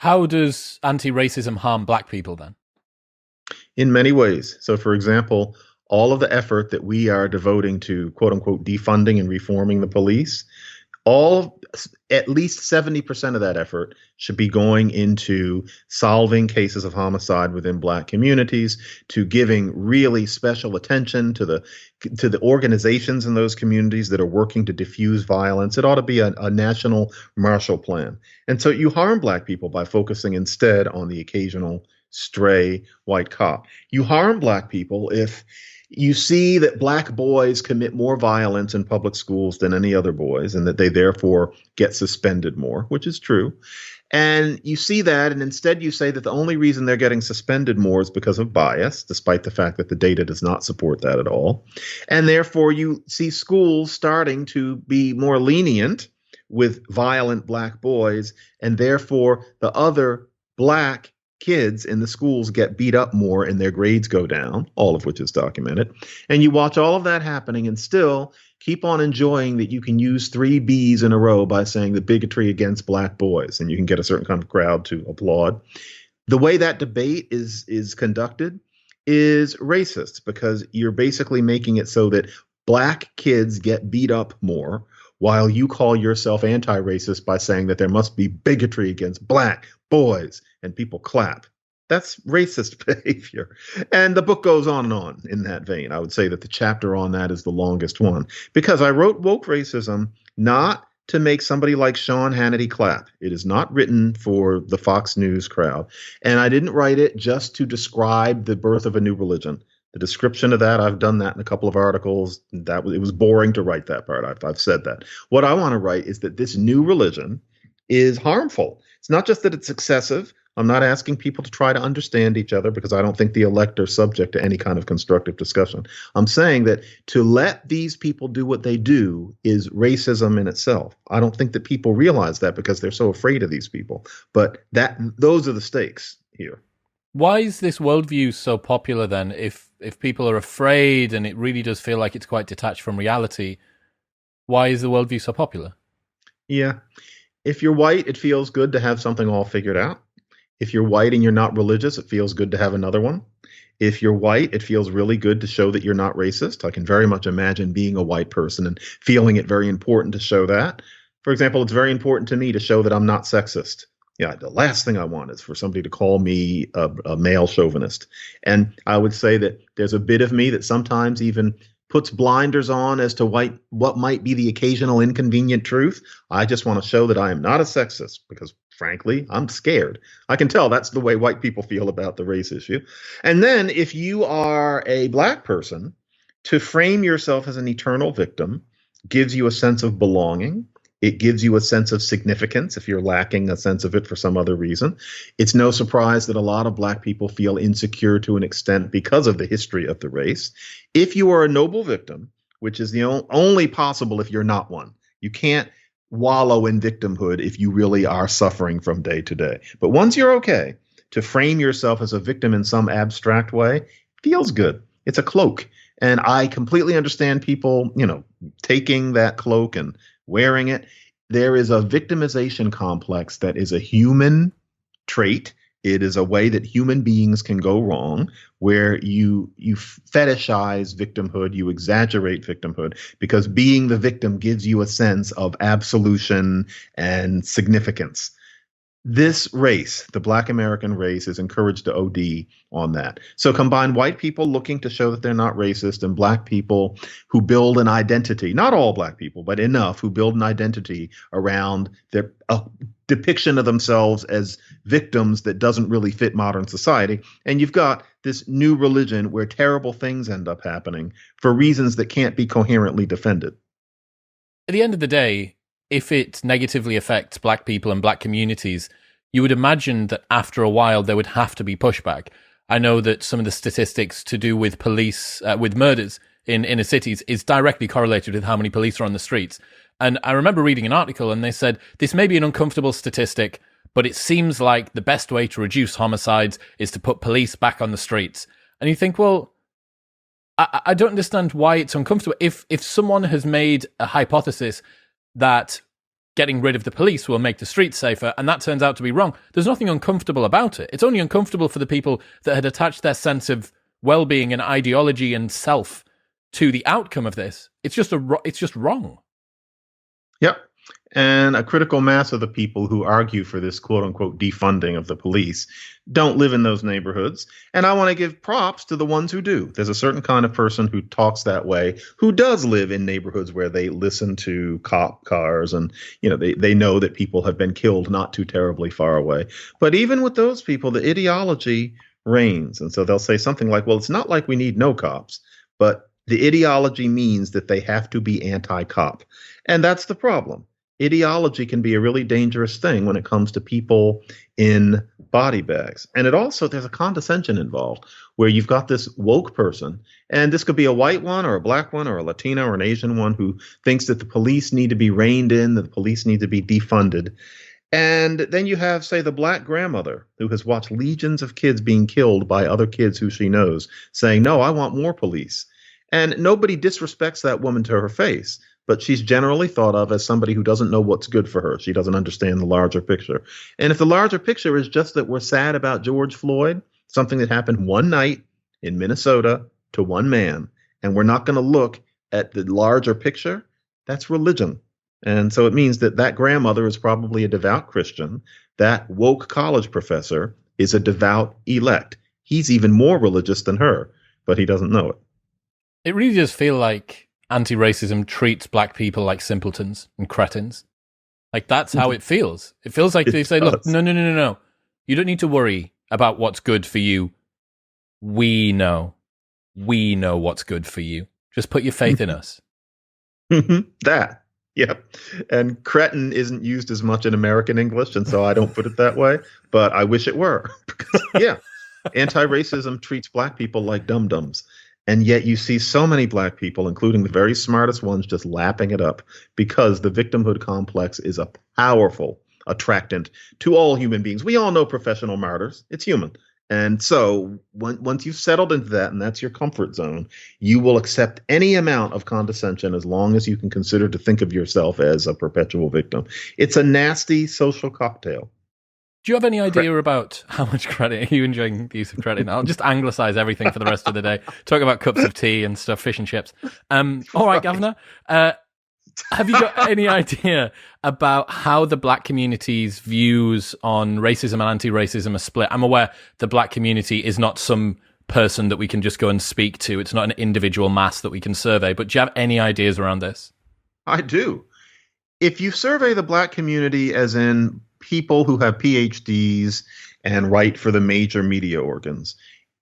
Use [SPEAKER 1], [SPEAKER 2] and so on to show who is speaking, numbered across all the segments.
[SPEAKER 1] How does anti-racism harm black people then?
[SPEAKER 2] In many ways. So, for example, all of the effort that we are devoting to quote unquote defunding and reforming the police, all at least 70% of that effort should be going into solving cases of homicide within black communities, to giving really special attention to the organizations in those communities that are working to diffuse violence. It ought to be a national Marshall Plan. And so you harm black people by focusing instead on the occasional stray white cop. You harm black people if you see that black boys commit more violence in public schools than any other boys, and that they therefore get suspended more, which is true. And you see that, and instead you say that the only reason they're getting suspended more is because of bias, despite the fact that the data does not support that at all. And therefore you see schools starting to be more lenient with violent black boys, and therefore the other black kids in the schools get beat up more and their grades go down, all of which is documented. And you watch all of that happening and still keep on enjoying that you can use three B's in a row by saying the bigotry against black boys, and you can get a certain kind of crowd to applaud. The way that debate is conducted is racist, because you're basically making it so that black kids get beat up more while you call yourself anti-racist by saying that there must be bigotry against black boys, and people clap. That's racist behavior. And the book goes on in that vein. I would say that the chapter on that is the longest one, because I wrote Woke Racism not to make somebody like Sean Hannity clap. It is not written for the Fox News crowd. And I didn't write it just to describe the birth of a new religion. The description of that, I've done that in a couple of articles. It was boring to write that part. I've said that. What I want to write is that this new religion is harmful. It's not just that it's excessive. I'm not asking people to try to understand each other, because I don't think the elect are subject to any kind of constructive discussion. I'm saying that to let these people do what they do is racism in itself. I don't think that people realize that because they're so afraid of these people. But those are the stakes here.
[SPEAKER 1] Why is this worldview so popular then? If people are afraid and it really does feel like it's quite detached from reality, why is the worldview so popular?
[SPEAKER 2] Yeah. If you're white, it feels good to have something all figured out. If you're white and you're not religious, it feels good to have another one. If you're white, it feels really good to show that you're not racist. I can very much imagine being a white person and feeling it very important to show that. For example, it's very important to me to show that I'm not sexist. Yeah, the last thing I want is for somebody to call me a male chauvinist. And I would say that there's a bit of me that sometimes even puts blinders on as to what might be the occasional inconvenient truth. I just want to show that I am not a sexist, because frankly, I'm scared. I can tell that's the way white people feel about the race issue. And then if you are a black person, to frame yourself as an eternal victim gives you a sense of belonging. It gives you a sense of significance if you're lacking a sense of it for some other reason. It's no surprise that a lot of black people feel insecure to an extent because of the history of the race. If you are a noble victim, which is the only possible if you're not one, you can't wallow in victimhood if you really are suffering from day to day. But once you're okay, to frame yourself as a victim in some abstract way feels good. It's a cloak. And I completely understand people, taking that cloak and wearing it. There is a victimization complex that is a human trait. It is a way that human beings can go wrong, where you fetishize victimhood, you exaggerate victimhood, because being the victim gives you a sense of absolution and significance. This race, the Black American race, is encouraged to OD on that. So combine white people looking to show that they're not racist and black people who build an identity, not all black people, but enough who build an identity around their depiction of themselves as victims that doesn't really fit modern society. And you've got this new religion where terrible things end up happening for reasons that can't be coherently defended.
[SPEAKER 1] At the end of the day, if it negatively affects black people and black communities, you would imagine that after a while there would have to be pushback. I know that some of the statistics to do with police, with murders in inner cities is directly correlated with how many police are on the streets. And I remember reading an article and they said, this may be an uncomfortable statistic, but it seems like the best way to reduce homicides is to put police back on the streets. And you think, well, I don't understand why it's uncomfortable. If someone has made a hypothesis that getting rid of the police will make the streets safer, and that turns out to be wrong. There's nothing uncomfortable about it. It's only uncomfortable for the people that had attached their sense of well-being and ideology and self to the outcome of this. It's just wrong.
[SPEAKER 2] Yep. And a critical mass of the people who argue for this quote unquote defunding of the police don't live in those neighborhoods. And I want to give props to the ones who do. There's a certain kind of person who talks that way, who does live in neighborhoods where they listen to cop cars and, they know that people have been killed not too terribly far away. But even with those people, the ideology reigns. And so they'll say something like, well, it's not like we need no cops, but the ideology means that they have to be anti-cop. And that's the problem. Ideology can be a really dangerous thing when it comes to people in body bags. And there's a condescension involved where you've got this woke person, and this could be a white one or a black one or a Latino or an Asian one who thinks that the police need to be reined in, that the police need to be defunded. And then you have, say, the black grandmother who has watched legions of kids being killed by other kids who she knows saying, no, I want more police. And nobody disrespects that woman to her face, but she's generally thought of as somebody who doesn't know what's good for her. She doesn't understand the larger picture. And if the larger picture is just that we're sad about George Floyd, something that happened one night in Minnesota to one man, and we're not going to look at the larger picture, that's religion. And so it means that grandmother is probably a devout Christian. That woke college professor is a devout elect. He's even more religious than her, but he doesn't know it.
[SPEAKER 1] It really does feel like anti-racism treats black people like simpletons and cretins. Like, that's how it feels. It feels like they say, look, no. You don't need to worry about what's good for you. We know what's good for you. Just put your faith in us.
[SPEAKER 2] That. Yep. And cretin isn't used as much in American English, and so I don't put it that way, but I wish it were. Yeah. Anti-racism treats black people like dum-dums. And yet you see so many black people, including the very smartest ones, just lapping it up because the victimhood complex is a powerful attractant to all human beings. We all know professional martyrs. It's human. And so once you've settled into that, and that's your comfort zone, you will accept any amount of condescension as long as you can consider to think of yourself as a perpetual victim. It's a nasty social cocktail.
[SPEAKER 1] Do you have any idea about how much credit? Are you enjoying the use of credit? I'll just anglicize everything for the rest of the day. Talk about cups of tea and stuff, fish and chips. All right, Governor. Have you got any idea about how the black community's views on racism and anti-racism are split? I'm aware the black community is not some person that we can just go and speak to. It's not an individual mass that we can survey. But do you have any ideas around this?
[SPEAKER 2] I do. If you survey the black community as in people who have PhDs and write for the major media organs,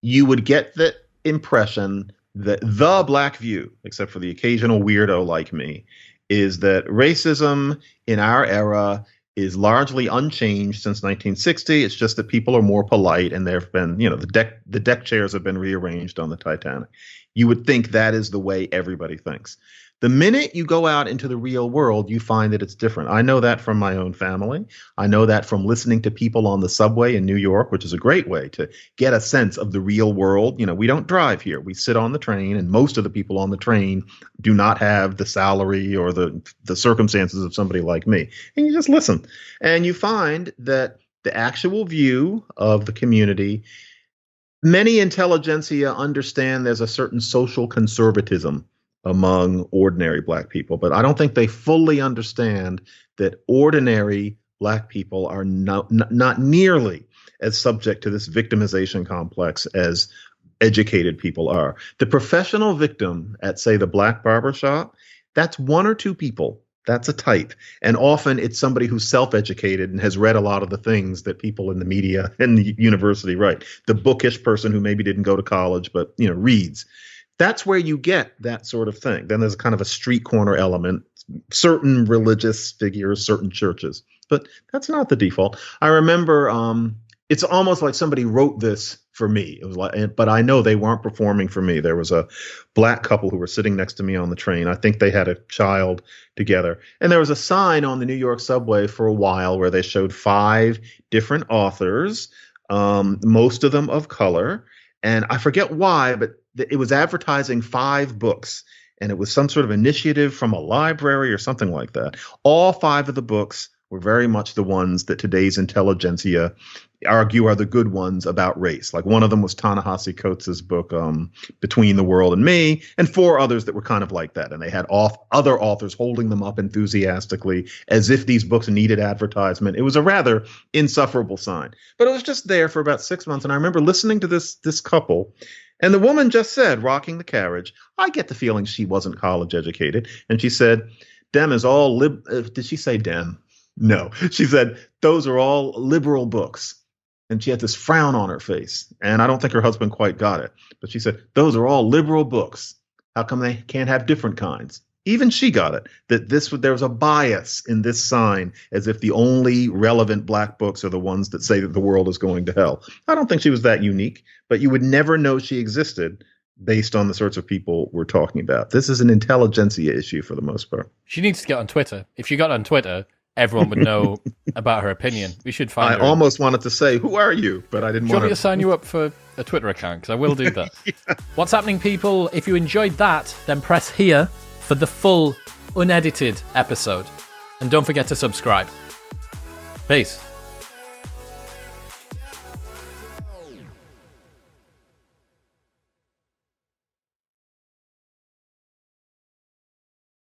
[SPEAKER 2] you would get the impression that the black view, except for the occasional weirdo like me, is that racism in our era is largely unchanged since 1960. It's just that people are more polite, and there have been, the deck chairs have been rearranged on the Titanic. You would think that is the way everybody thinks. The minute you go out into the real world, you find that it's different. I know that from my own family. I know that from listening to people on the subway in New York, which is a great way to get a sense of the real world. We don't drive here. We sit on the train, and most of the people on the train do not have the salary or the circumstances of somebody like me. And you just listen. And you find that the actual view of the community, many intelligentsia understand there's a certain social conservatism among ordinary black people, but I don't think they fully understand that ordinary black people are not nearly as subject to this victimization complex as educated people are. The professional victim at, say, the black barber shop, that's one or two people. That's a type. And often it's somebody who's self-educated and has read a lot of the things that people in the media and the university write. The bookish person who maybe didn't go to college, but, reads. That's where you get that sort of thing. Then there's kind of a street corner element, certain religious figures, certain churches, but that's not the default. I remember it's almost like somebody wrote this for me. It was like, but I know they weren't performing for me. There was a black couple who were sitting next to me on the train. I think they had a child together. And there was a sign on the New York subway for a while where they showed 5 different authors, most of them of color. And I forget why, but it was advertising 5 books. and it was some sort of initiative from a library or something like that. All 5 of the books were very much the ones that today's intelligentsia argue are the good ones about race. Like one of them was Ta-Nehisi Coates' book, Between the World and Me, and 4 others that were kind of like that. And they had other authors holding them up enthusiastically as if these books needed advertisement. It was a rather insufferable sign. But it was just there for about 6 months. And I remember listening to this couple, and the woman just said, rocking the carriage, I get the feeling she wasn't college educated. And she said, Dem is all did she say Dem? No. She said, those are all liberal books. And she had this frown on her face. And I don't think her husband quite got it. But she said, those are all liberal books. How come they can't have different kinds? Even she got it, that there was a bias in this sign, as if the only relevant black books are the ones that say that the world is going to hell. I don't think she was that unique, but you would never know she existed based on the sorts of people we're talking about. This is an intelligentsia issue for the most part.
[SPEAKER 1] She needs to get on Twitter. If she got on Twitter, everyone would know about her opinion. We should find her.
[SPEAKER 2] I almost wanted to say, who are you? But I didn't want to.
[SPEAKER 1] Do you want me to sign you up for a Twitter account? Because I will do that. Yeah. What's happening, people? If you enjoyed that, then press here for the full, unedited episode. And don't forget to subscribe. Peace.